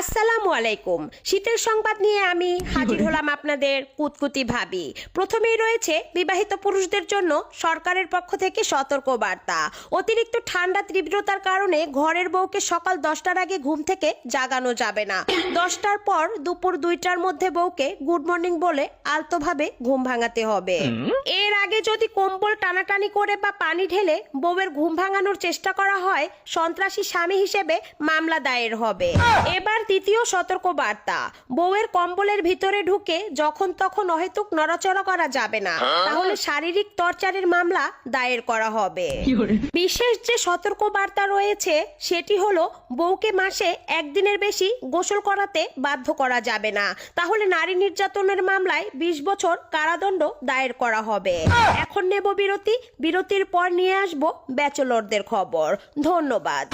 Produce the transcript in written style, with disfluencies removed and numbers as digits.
আসসালামু আলাইকুম। শীতের সংবাদ নিয়ে আমি হাজির হলাম আপনাদের কুতকুতি ভাবি। প্রথমেই রয়েছে বিবাহিত পুরুষদের জন্য সরকারের পক্ষ থেকে সতর্ক বার্তা। অতিরিক্ত ঠান্ডা তীব্রতার কারণে ঘরের বউকে সকাল 10টার আগে ঘুম থেকে জাগানো যাবে না। 10টার পর দুপুর 2টার মধ্যে বউকে গুড মর্নিং বলে আলতোভাবে ঘুম ভাঙাতে হবে। এর আগে যদি কম্বল টানাটানি করে বা পানি ঢেলে বউয়ের ঘুম ভাঙানোর চেষ্টা করা হয়, সন্ত্রাসী স্বামী হিসেবে মামলা দায়ের হবে। এবার দ্বিতীয় সতর্ক বার্তা, বউয়ের কম্বলের ভিতরে ঢুকে যখন তখন অহেতুক নড়াচড়া করা যাবে না, তাহলে শারীরিক টর্চারের মামলা দায়ের করা হবে। বিশেষ যে সতর্ক বার্তা রয়েছে সেটি হলো, বউকে মাসে একদিনের বেশি গোসল করাতে বাধ্য করা যাবে না, তাহলে নারী নির্যাতনের মামলায় 20 বছর কারাদণ্ড দায়ের করা হবে। এখন নেব বিরতি, বিরতির পর নিয়ে আসবো ব্যাচেলরদের খবর। ধন্যবাদ।